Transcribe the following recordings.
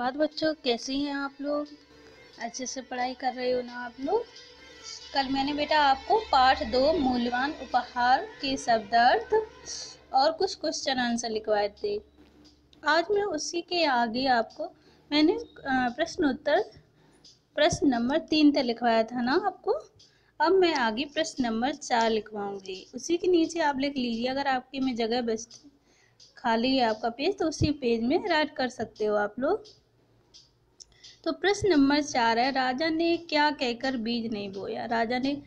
सुप्रभात बच्चों, कैसे हैं आप लोग। अच्छे से पढ़ाई कर रहे हो ना आप लोग। कल मैंने बेटा आपको पाठ 2 मूल्यवान उपहार के शब्दार्थ और कुछ क्वेश्चन आंसर लिखवाए थे। आज मैं उसी के आगे आपको मैंने प्रश्न नंबर 3 तक लिखवाया था ना आपको। अब मैं आगे प्रश्न नंबर 4 लिखवाऊंगी। उसी के नीचे आप लिख लीजिए, अगर आपके में जगह बचती खाली है आपका पेज तो उसी पेज में राइट कर सकते हो आप लोग। तो प्रश्न नंबर 4 है, राजा ने क्या कहकर बीज नहीं बोया। राजा ने,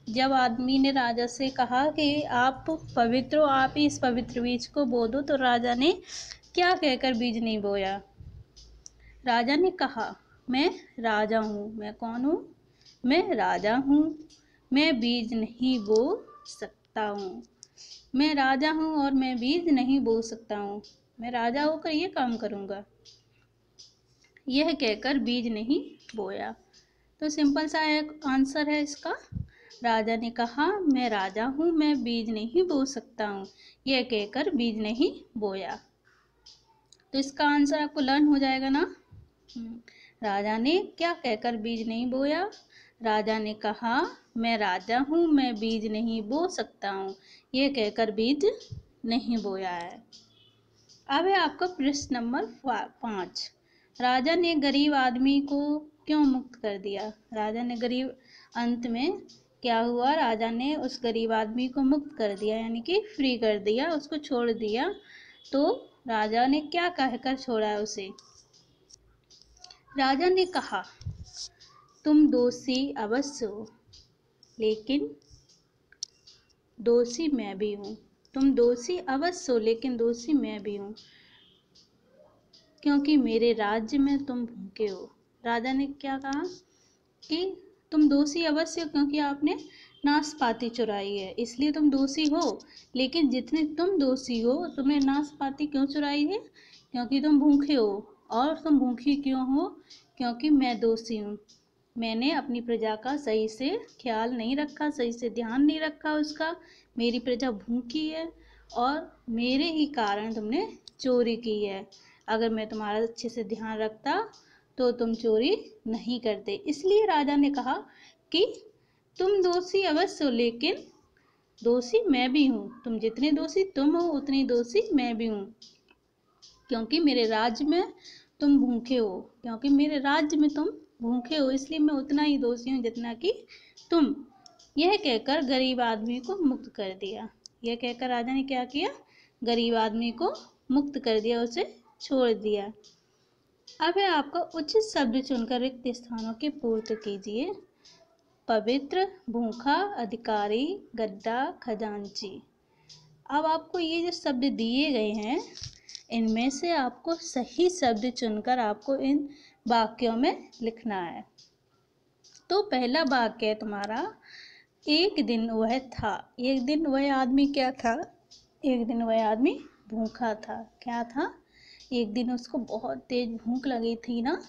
जब आदमी ने राजा से कहा कि आप पवित्र हो, आप ही इस पवित्र बीज को बो दो, तो राजा ने क्या कहकर बीज नहीं बोया। राजा ने कहा, मैं राजा हूँ। मैं कौन हूँ? मैं राजा हूँ। मैं बीज नहीं बो सकता हूँ। मैं राजा हूँ और मैं बीज नहीं बो सकता हूँ। मैं राजा होकर ये काम करूँगा। यह कहकर बीज नहीं बोया। तो सिंपल सा एक आंसर है इसका। राजा ने कहा, मैं राजा हूँ, मैं बीज नहीं बो सकता हूँ। यह कहकर बीज नहीं बोया। तो इसका आंसर आपको लर्न हो जाएगा ना। राजा ने क्या कहकर बीज नहीं बोया। राजा ने कहा, मैं राजा हूँ, मैं बीज नहीं बो सकता हूँ। यह कहकर बीज नहीं बोया है। अब है आपका प्रश्न नंबर 5। राजा ने गरीब आदमी को क्यों मुक्त कर दिया। राजा ने अंत में क्या हुआ, राजा ने उस गरीब आदमी को मुक्त कर दिया, यानी कि फ्री कर दिया, उसको छोड़ दिया। तो राजा ने क्या कहकर छोड़ा है उसे। राजा ने कहा, तुम दोषी अवश्य हो, लेकिन दोषी मैं भी हूँ। तुम दोषी अवश्य हो, लेकिन दोषी मैं भी हूँ, क्योंकि मेरे राज्य में तुम भूखे हो। राजा ने क्या कहा कि तुम दोषी अवश्य हो, क्योंकि आपने नाशपाती चुराई है, इसलिए तुम दोषी हो। लेकिन जितने तुम दोषी हो, तुमने नाशपाती क्यों चुराई है? क्योंकि तुम भूखे हो। और तुम भूखी क्यों हो? क्योंकि मैं दोषी हूँ। मैंने अपनी प्रजा का सही से ख्याल नहीं रखा, सही से ध्यान नहीं रखा उसका। मेरी प्रजा भूखी है और मेरे ही कारण तुमने चोरी की है। अगर मैं तुम्हारा अच्छे से ध्यान रखता तो तुम चोरी नहीं करते। इसलिए राजा ने कहा कि तुम दोषी अवश्य हो, लेकिन दोषी मैं भी हूँ। तुम जितने दोषी तुम हो, उतनी दोषी मैं भी हूँ, क्योंकि मेरे राज्य में तुम भूखे हो। क्योंकि मेरे राज्य में तुम भूखे हो, इसलिए मैं उतना ही दोषी हूँ जितना कि तुम। यह कहकर गरीब आदमी को मुक्त कर दिया। यह कहकर राजा ने क्या किया? गरीब आदमी को मुक्त कर दिया, उसे छोड़ दिया। अब है आपका उचित शब्द चुनकर रिक्त स्थानों की पूर्ति कीजिए। पवित्र, भूखा, अधिकारी, गड्ढा, खजांची। अब आपको ये जो शब्द दिए गए हैं, इनमें से आपको सही शब्द चुनकर आपको इन वाक्यों में लिखना है। तो पहला वाक्य है तुम्हारा, एक दिन वह था। एक दिन वह आदमी क्या था? एक दिन वह आदमी भूखा था। क्या था? एक दिन उसको बहुत तेज भूख लगी थी ना,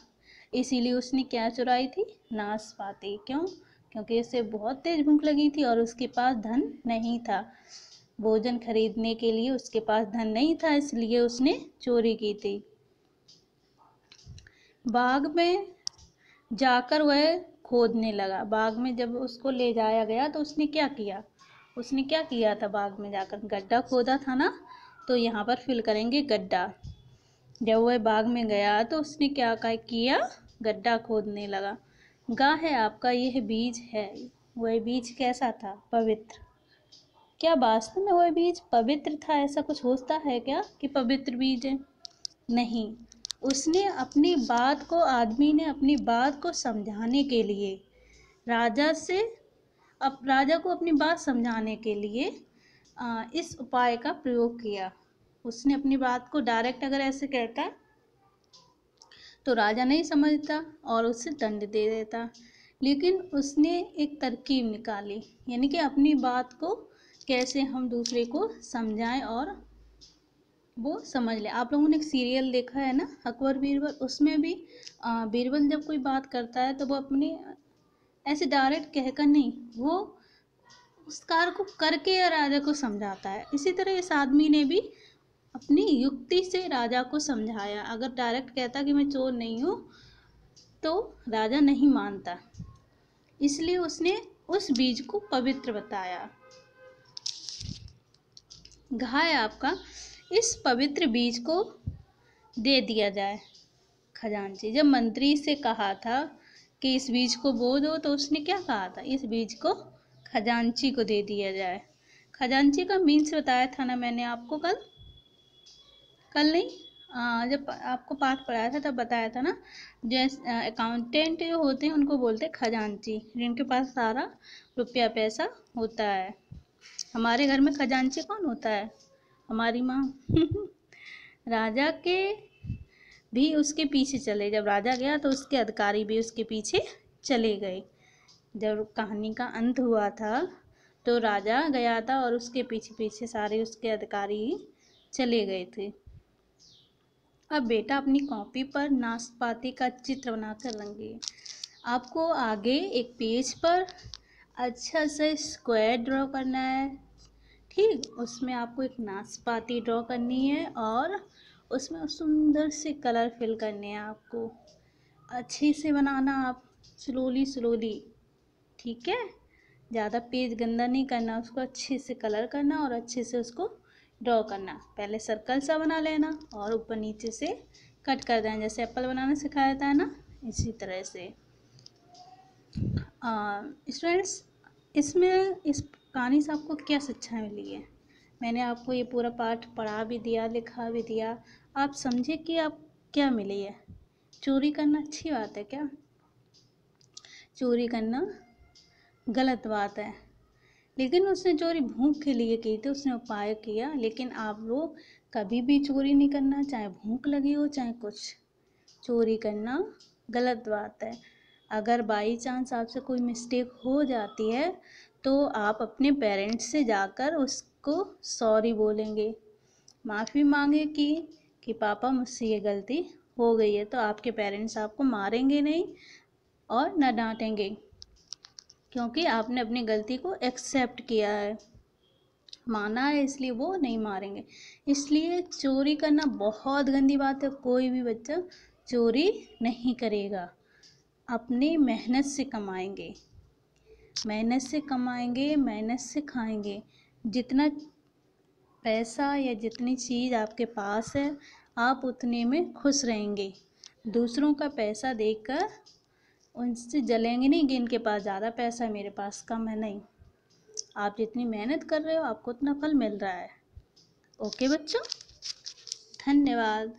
इसीलिए उसने क्या चुराई थी? नाशपाती। क्यों? क्योंकि उसे बहुत तेज भूख लगी थी और उसके पास धन नहीं था। भोजन खरीदने के लिए उसके पास धन नहीं था, इसलिए उसने चोरी की थी। बाग में जाकर वह खोदने लगा। बाग में जब उसको ले जाया गया तो उसने क्या किया? उसने क्या किया था? बाग में जाकर गड्ढा खोदा था ना, तो यहाँ पर फिल करेंगे गड्ढा। जब वह बाग में गया तो उसने क्या किया? गड्ढा खोदने लगा। गा है आपका यह बीज है। वह बीज कैसा था? पवित्र। क्या वास्तव में वह बीज पवित्र था? ऐसा कुछ होता है क्या कि पवित्र बीज है? नहीं। उसने अपनी बात को, आदमी ने अपनी बात को समझाने के लिए राजा को अपनी बात समझाने के लिए इस उपाय का प्रयोग किया। उसने अपनी बात को डायरेक्ट अगर ऐसे कहता तो राजा नहीं समझता और उसे दंड दे देता। लेकिन उसने एक तरकीब निकाली, यानी कि अपनी बात को कैसे हम दूसरे को समझाएं और वो समझ ले। आप लोगों ने एक सीरियल देखा है ना, अकबर बीरबल। उसमें भी बीरबल जब कोई बात करता है तो वो अपनी ऐसे डायरेक्ट कहकर नहीं, वो उस कार्य को करके राजा को समझाता है। इसी तरह इस आदमी ने भी अपनी युक्ति से राजा को समझाया। अगर डायरेक्ट कहता कि मैं चोर नहीं हूँ तो राजा नहीं मानता, इसलिए उसने उस बीज को पवित्र बताया। घाय आपका इस पवित्र बीज को दे दिया जाए। खजांची जब मंत्री से कहा था कि इस बीज को बो दो तो उसने क्या कहा था, इस बीज को खजांची को दे दिया जाए। खजांची का मीन्स बताया था ना मैंने आपको कल नहीं, जब आपको पाठ पढ़ाया था तब बताया था ना। जैसे अकाउंटेंट जो होते हैं उनको बोलते हैं खजांची, जिनके पास सारा रुपया पैसा होता है। हमारे घर में खजांची कौन होता है, हमारी माँ। राजा के भी उसके पीछे चले, जब राजा गया तो उसके अधिकारी भी उसके पीछे चले गए। जब कहानी का अंत हुआ था तो राजा गया था और उसके पीछे पीछे सारे उसके अधिकारी चले गए थे। अब बेटा अपनी कॉपी पर नाशपाती का चित्र बनाकर रंगिए। आपको आगे एक पेज पर अच्छा से स्क्वायर ड्रॉ करना है, ठीक। उसमें आपको एक नाशपाती ड्रॉ करनी है और उसमें सुंदर से कलर फिल करने हैं आपको। अच्छे से बनाना आप, स्लोली, ठीक है। ज़्यादा पेज गंदा नहीं करना, उसको अच्छे से कलर करना और अच्छे से उसको ड्रॉ करना। पहले सर्कल सा बना लेना और ऊपर नीचे से कट कर देना, जैसे एप्पल बनाना सिखाया था ना, इसी तरह से। स्टूडेंट्स, इसमें इस कहानी से आपको क्या शिक्षा मिली है? मैंने आपको ये पूरा पाठ पढ़ा भी दिया, लिखा भी दिया। आप समझे कि आप क्या मिली है? चोरी करना अच्छी बात है क्या? चोरी करना गलत बात है, लेकिन उसने चोरी भूख के लिए की थी, उसने उपाय किया। लेकिन आप लोग कभी भी चोरी नहीं करना, चाहे भूख लगी हो चाहे कुछ। चोरी करना गलत बात है। अगर बाई चांस आपसे कोई मिस्टेक हो जाती है तो आप अपने पेरेंट्स से जाकर उसको सॉरी बोलेंगे, माफ़ी मांगे कि पापा मुझसे ये गलती हो गई है। तो आपके पेरेंट्स आपको मारेंगे नहीं और न डांटेंगे, क्योंकि आपने अपनी गलती को एक्सेप्ट किया है, माना है, इसलिए वो नहीं मारेंगे। इसलिए चोरी करना बहुत गंदी बात है। कोई भी बच्चा चोरी नहीं करेगा। अपनी मेहनत से कमाएंगे, मेहनत से कमाएंगे, मेहनत से खाएंगे। जितना पैसा या जितनी चीज़ आपके पास है आप उतने में खुश रहेंगे। दूसरों का पैसा देखकर उनसे जलेंगे नहीं कि इनके पास ज़्यादा पैसा है मेरे पास कम है, नहीं। आप जितनी मेहनत कर रहे हो आपको उतना फल मिल रहा है। ओके बच्चों, धन्यवाद।